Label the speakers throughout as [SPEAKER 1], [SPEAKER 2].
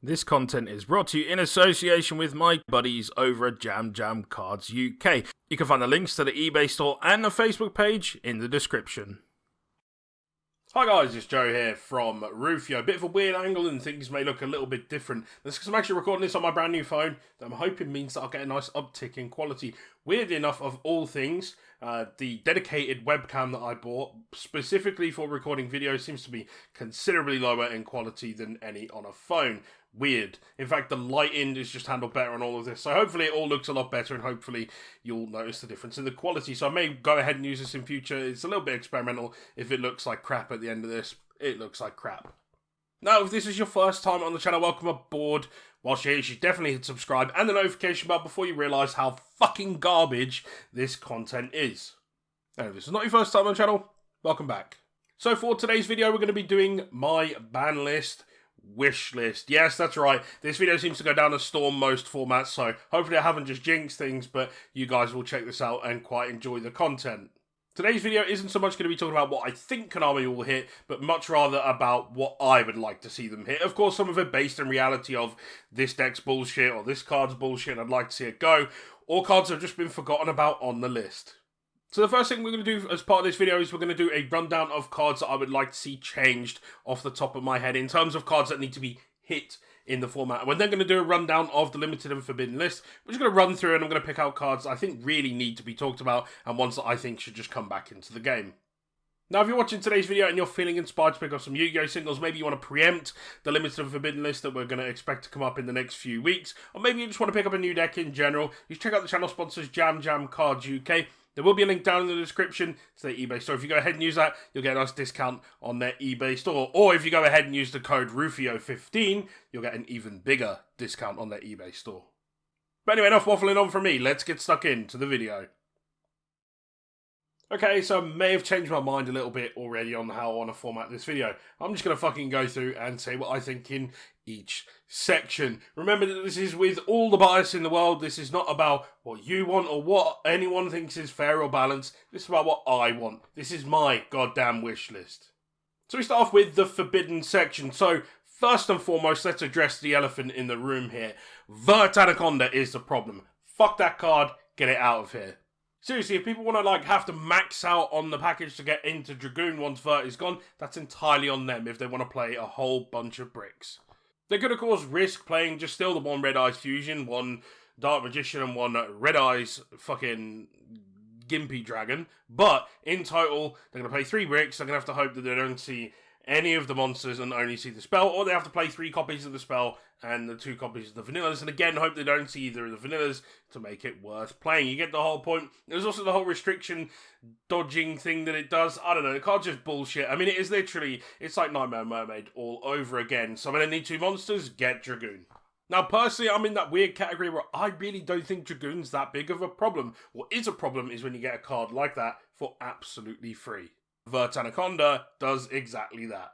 [SPEAKER 1] This content is brought to you in association with my buddies over at Jam Jam Cards UK. You can find the links to the eBay store and the Facebook page in the description. Hi guys, it's Joe here from Rufioh. A bit of a weird angle and things may look a little bit different. That's because I'm actually recording this on my brand new phone that I'm hoping means that I'll get a nice uptick in quality. Weirdly enough, of all things, the dedicated webcam that I bought specifically for recording videos seems to be considerably lower in quality than any on a phone. Weird. In fact, the lighting is just handled better on all of this. So hopefully it all looks a lot better and hopefully you'll notice the difference in the quality. So I may go ahead and use this in future. It's a little bit experimental. If it looks like crap at the end of this, it looks like crap. Now, if this is your first time on the channel, welcome aboard. Whilst you're here, you should definitely hit subscribe and the notification bell before you realise how fucking garbage this content is. And if this is not your first time on the channel, welcome back. So for today's video, we're going to be doing my ban list wish list. Yes, that's right. This video seems to go down a storm most formats, so hopefully I haven't just jinxed things, but you guys will check this out and quite enjoy the content. Today's video isn't so much going to be talking about what I think Konami will hit, but much rather about what I would like to see them hit. Of course, some of it based in reality of this deck's bullshit or this card's bullshit and I'd like to see it go, or cards have just been forgotten about on the list. So the first thing we're going to do as part of this video is we're going to do a rundown of cards that I would like to see changed off the top of my head in terms of cards that need to be hit in the format. We're then going to do a rundown of the limited and forbidden list. We're just going to run through and I'm going to pick out cards that I think really need to be talked about and ones that I think should just come back into the game. Now, if you're watching today's video and you're feeling inspired to pick up some Yu-Gi-Oh singles, maybe you want to preempt the limited and forbidden list that we're going to expect to come up in the next few weeks, or maybe you just want to pick up a new deck in general, you should check out the channel sponsors Jam Jam Cards UK. There will be a link down in the description to their eBay store. If you go ahead and use that, you'll get a nice discount on their eBay store. Or if you go ahead and use the code Rufioh15, you'll get an even bigger discount on their eBay store. But anyway, enough waffling on from me. Let's get stuck into the video. Okay, so I may have changed my mind a little bit already on how I want to format this video. I'm just going to fucking go through and say what I think in each section. Remember that this is with all the bias in the world. This is not about what you want or what anyone thinks is fair or balanced. This is about what I want. This is my goddamn wish list. So we start off with the forbidden section. So first and foremost, let's address the elephant in the room here. Vert Anaconda is the problem. Fuck that card. Get it out of here. Seriously, if people want to have to max out on the package to get into Dragoon once Vert is gone, that's entirely on them if they want to play a whole bunch of bricks. They could of course risk playing just still the one Red Eyes Fusion, one Dark Magician and one Red Eyes fucking Gimpy Dragon, but in total they're going to play 3 bricks. They're going to have to hope that they don't see any of the monsters and only see the spell, or they have to play 3 copies of the spell and the 2 copies of the vanillas, and again hope they don't see either of the vanillas to make it worth playing. You get the whole point. There's also the whole restriction dodging thing that it does. I don't know, the card's just bullshit. I mean, it is literally, it's like Nightmare Mermaid all over again. So I'm going to need 2 monsters, get Dragoon. Now, personally, I'm in that weird category where I really don't think Dragoon's that big of a problem. What is a problem is when you get a card like that for absolutely free. Vert Anaconda does exactly that.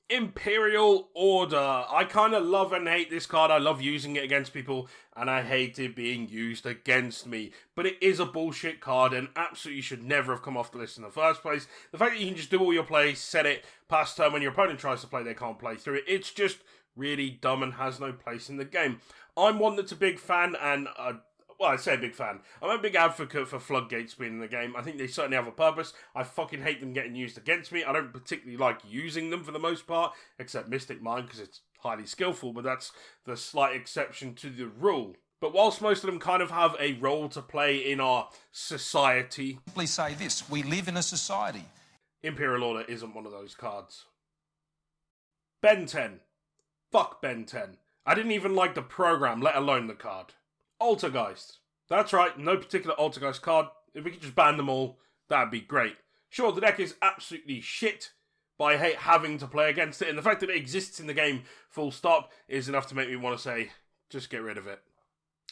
[SPEAKER 1] Imperial Order. I kind of love and hate this card. I love using it against people, and I hate it being used against me. But it is a bullshit card, and absolutely should never have come off the list in the first place. The fact that you can just do all your plays, set it, pass turn, when your opponent tries to play, they can't play through it. It's just really dumb and has no place in the game. I'm one that's a big fan, and well, I say a big fan. I'm a big advocate for floodgates being in the game. I think they certainly have a purpose. I fucking hate them getting used against me. I don't particularly like using them for the most part, except Mystic Mine because it's highly skillful, but that's the slight exception to the rule. But whilst most of them kind of have a role to play in our society,
[SPEAKER 2] simply say this: we live in a society.
[SPEAKER 1] Imperial Order isn't one of those cards. Ben 10. Fuck Ben 10. I didn't even like the program, let alone the card. Altergeist. That's right, no particular Altergeist card. If we could just ban them all, that'd be great. Sure, the deck is absolutely shit, but I hate having to play against it, and the fact that it exists in the game, full stop, is enough to make me want to say, just get rid of it.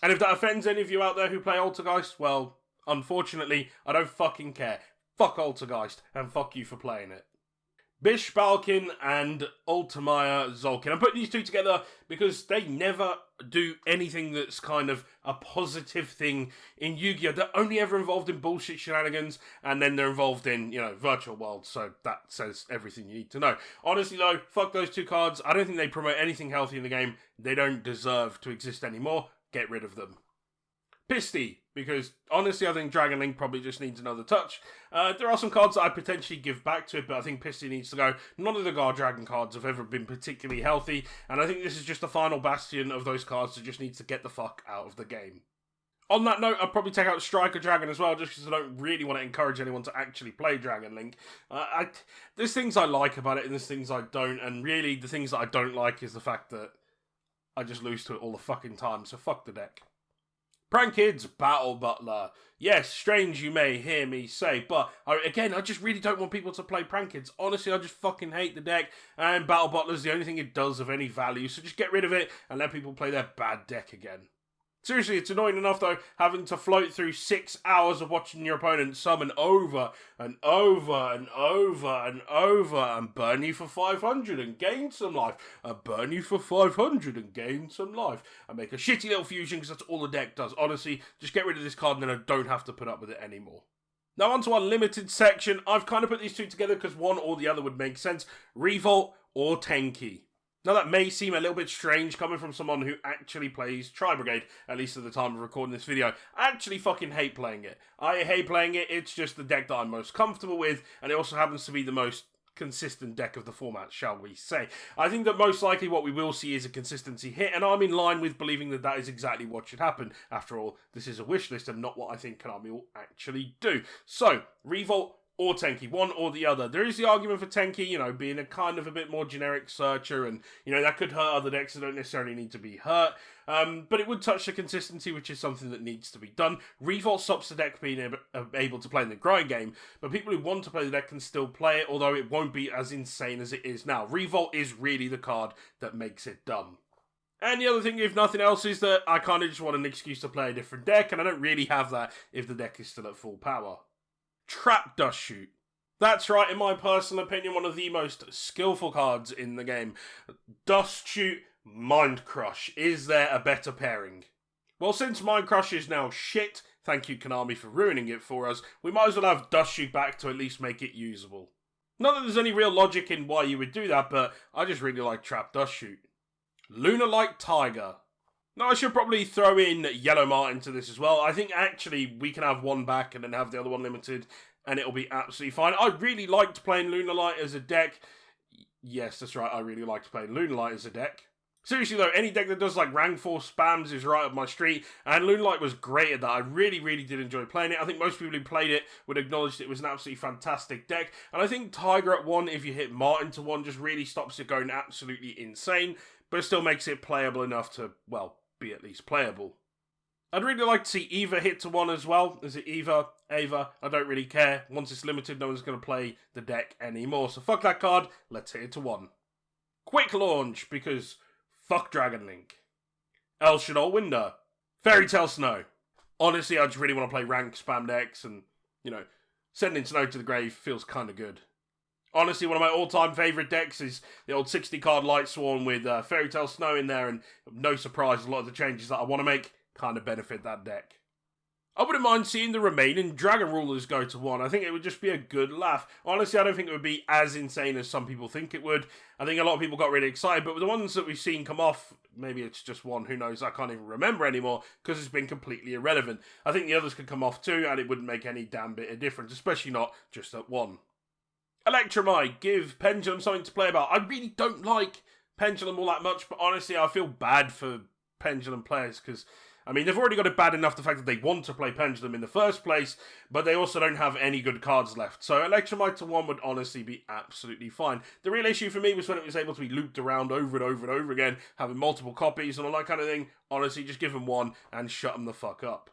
[SPEAKER 1] And if that offends any of you out there who play Altergeist, well, unfortunately, I don't fucking care. Fuck Altergeist, and fuck you for playing it. Bish Balkin and Ultimaya Zolkin. I'm putting these two together because they never do anything that's kind of a positive thing in Yu-Gi-Oh! They're only ever involved in bullshit shenanigans, and then they're involved in, virtual worlds, so that says everything you need to know. Honestly though, fuck those two cards. I don't think they promote anything healthy in the game. They don't deserve to exist anymore. Get rid of them. Pisty, because honestly I think Dragon Link probably just needs another touch. There are some cards that I'd potentially give back to it, but I think Pisty needs to go. None of the Guard Dragon cards have ever been particularly healthy, and I think this is just the final bastion of those cards that just needs to get the fuck out of the game. On that note, I'd probably take out Striker Dragon as well, just because I don't really want to encourage anyone to actually play Dragon Link. There's things I like about it, and there's things I don't, and really the things that I don't like is the fact that I just lose to it all the fucking time, so fuck the deck. Prank Kids Battle Butler. Yes, strange you may hear me say, but I just really don't want people to play Prank Kids. Honestly, I just fucking hate the deck, and Battle Butler's the only thing it does of any value, so just get rid of it and let people play their bad deck again. Seriously, it's annoying enough though, having to float through 6 hours of watching your opponent summon over and over and over and over and burn you for 500 and gain some life, and burn you for 500 and gain some life, and make a shitty little fusion because that's all the deck does. Honestly, just get rid of this card and then I don't have to put up with it anymore. Now onto our limited section. I've kind of put these two together because one or the other would make sense. Revolt or Tenki. Now that may seem a little bit strange coming from someone who actually plays Tri-Brigade, at least at the time of recording this video. I actually fucking hate playing it. I hate playing it, it's just the deck that I'm most comfortable with, and it also happens to be the most consistent deck of the format, shall we say. I think that most likely what we will see is a consistency hit, and I'm in line with believing that that is exactly what should happen. After all, this is a wish list and not what I think Konami will actually do. So, Revolt or Tenki, one or the other. There is the argument for Tenki, being a kind of a bit more generic searcher, and, that could hurt other decks that don't necessarily need to be hurt. But it would touch the consistency, which is something that needs to be done. Revolt stops the deck being able to play in the grind game, but people who want to play the deck can still play it, although it won't be as insane as it is now. Revolt is really the card that makes it dumb. And the other thing, if nothing else, is that I kind of just want an excuse to play a different deck, and I don't really have that if the deck is still at full power. Trap Dust Shoot. That's right, in my personal opinion, one of the most skillful cards in the game. Dust Shoot, Mind Crush. Is there a better pairing? Well, since Mind Crush is now shit, thank you Konami for ruining it for us, we might as well have Dust Shoot back to at least make it usable. Not that there's any real logic in why you would do that, but I just really like Trap Dust Shoot. Lunalight Tiger. Now, I should probably throw in Yellow Mart into this as well. I think actually we can have one back and then have the other one limited, and it'll be absolutely fine. I really liked playing Lunalight as a deck. Yes, that's right, I really liked playing Lunalight as a deck. Seriously though, any deck that does like rank 4 spams is right up my street, and Lunalight was great at that. I really did enjoy playing it. I think most people who played it would acknowledge that it was an absolutely fantastic deck, and I think Tiger at 1, if you hit Mart into 1, just really stops it going absolutely insane, but it still makes it playable enough to, well, be at least playable. I'd really like to see Eva hit to 1 as well. Is it Eva? Ava? I don't really care. Once it's limited, no one's going to play the deck anymore. So fuck that card. Let's hit it to 1. Quick Launch, because fuck Dragon Link. El Shadol Winder. Fairy Tale Snow. Honestly, I just really want to play rank spam decks, and, sending Snow to the grave feels kind of good. Honestly, one of my all-time favourite decks is the old 60-card Light Sworn with Fairy Tale Snow in there, and no surprise, a lot of the changes that I want to make kind of benefit that deck. I wouldn't mind seeing the remaining Dragon Rulers go to 1. I think it would just be a good laugh. Honestly, I don't think it would be as insane as some people think it would. I think a lot of people got really excited, but with the ones that we've seen come off, maybe it's just 1, who knows, I can't even remember anymore, because it's been completely irrelevant. I think the others could come off too, and it wouldn't make any damn bit of difference, especially not just at 1. Electromite, give Pendulum something to play about. I really don't like Pendulum all that much, but honestly, I feel bad for Pendulum players, because, they've already got it bad enough, the fact that they want to play Pendulum in the first place, but they also don't have any good cards left. So Electromite to 1 would honestly be absolutely fine. The real issue for me was when it was able to be looped around over and over and over again, having multiple copies and all that kind of thing. Honestly, just give them 1 and shut them the fuck up.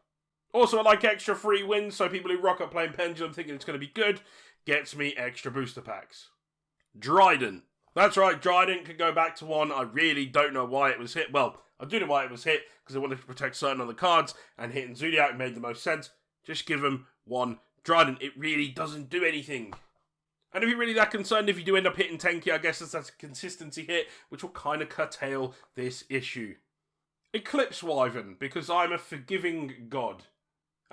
[SPEAKER 1] Also, I like extra free wins, so people who rock up playing Pendulum thinking it's going to be good, gets me extra booster packs. Dryden. That's right, Dryden can go back to 1. I really don't know why it was hit. Well, I do know why it was hit, because I wanted to protect certain other cards, and hitting Zodiac made the most sense. Just give him 1 Dryden. It really doesn't do anything. And if you're really that concerned, if you do end up hitting 10k, I guess that's a consistency hit, which will kind of curtail this issue. Eclipse Wyvern, because I'm a forgiving god.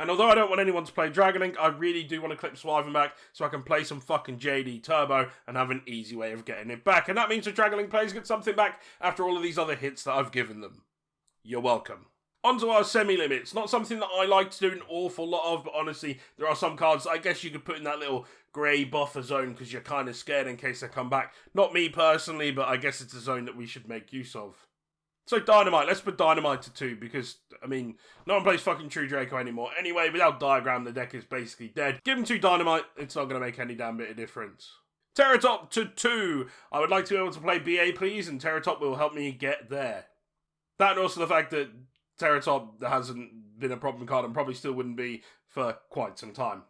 [SPEAKER 1] And although I don't want anyone to play Dragon Link, I really do want Eclipse Wyvern back so I can play some fucking JD Turbo and have an easy way of getting it back. And that means the Dragon Link players get something back after all of these other hits that I've given them. You're welcome. On to our semi-limits. Not something that I like to do an awful lot of, but honestly, there are some cards I guess you could put in that little grey buffer zone because you're kind of scared in case they come back. Not me personally, but I guess it's a zone that we should make use of. So Dynamite, let's put Dynamite to 2 because, I mean, no one plays fucking True Draco anymore. Anyway, without Diagram, the deck is basically dead. Give him 2 Dynamite, it's not going to make any damn bit of difference. Terratop to 2. I would like to be able to play BA, please, and Terratop will help me get there. That and also the fact that Terratop hasn't been a problem card and probably still wouldn't be for quite some time.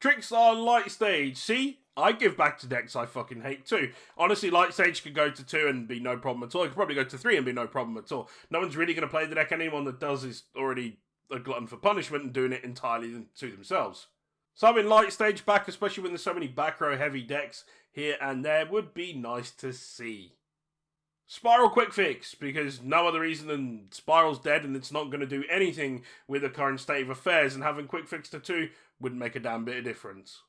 [SPEAKER 1] Trickstar Light Stage. See? I give back to decks I fucking hate too. Honestly, Light Stage could go to 2 and be no problem at all. It could probably go to 3 and be no problem at all. No one's really going to play the deck. Anyone that does is already a glutton for punishment and doing it entirely to themselves. So having Light Stage back, especially when there's so many back row heavy decks here and there, would be nice to see. Spiral Quick Fix, because no other reason than Spiral's dead and it's not going to do anything with the current state of affairs, and having Quick Fix to 2 wouldn't make a damn bit of difference.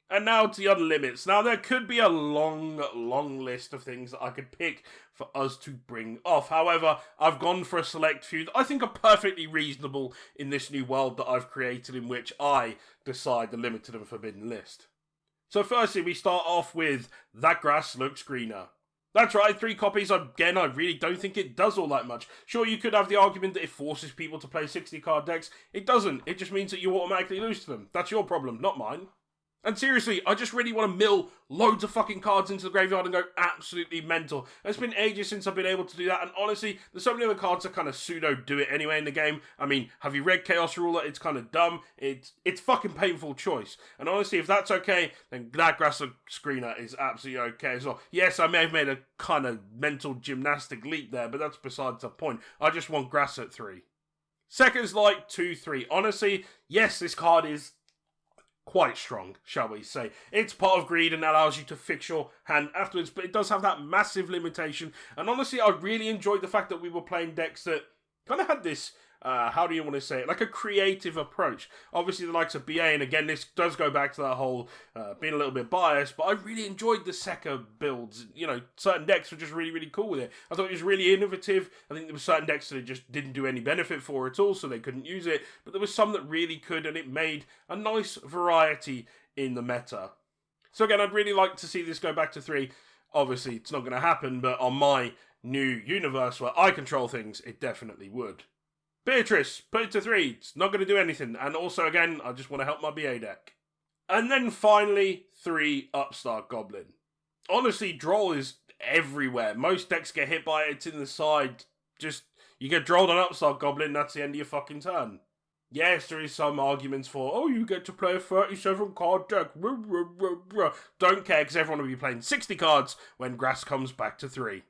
[SPEAKER 1] And now to the other limits. Now there could be a long list of things that I could pick for us to bring off. However, I've gone for a select few that I think are perfectly reasonable in this new world that I've created in which I decide the limited and forbidden list. So firstly, we start off with That Grass Looks Greener. That's right, 3 copies. Again, I really don't think it does all that much. Sure, you could have the argument that it forces people to play 60 card decks. It doesn't. It just means that you automatically lose to them. That's your problem, not mine. And seriously, I just really want to mill loads of fucking cards into the graveyard and go absolutely mental. It's been ages since I've been able to do that, and honestly, there's so many other cards that kind of pseudo do it anyway in the game. I mean, have you read Chaos Ruler? It's kind of dumb. It's fucking painful choice. And honestly, if that's okay, then That Grass Screener is absolutely okay as well. Yes, I may have made a kind of mental gymnastic leap there, but that's besides the point. I just want Grass at 3. Seconds Light 2-3. Honestly, yes, this card is quite strong, shall we say. It's part of greed and allows you to fix your hand afterwards, but it does have that massive limitation. And honestly, I really enjoyed the fact that we were playing decks that kind of had this, how do you want to say it, like a creative approach. Obviously, the likes of BA, and again, this does go back to that whole being a little bit biased, but I really enjoyed the Sekka builds. You know, certain decks were just really, really cool with it. I thought it was really innovative. I think there were certain decks that it just didn't do any benefit for at all, so they couldn't use it, but there was some that really could, and it made a nice variety in the meta. So again, I'd really like to see this go back to 3. Obviously, it's not going to happen, but on my new universe where I control things, it definitely would. Beatrice, put it to 3. It's not going to do anything. And also, again, I just want to help my BA deck. And then finally, 3 Upstart Goblin. Honestly, Droll is everywhere. Most decks get hit by it. It's in the side. Just, you get Drolled on Upstart Goblin, that's the end of your fucking turn. Yes, there is some arguments for, oh, you get to play a 37 card deck. Don't care, because everyone will be playing 60 cards when Grass comes back to 3.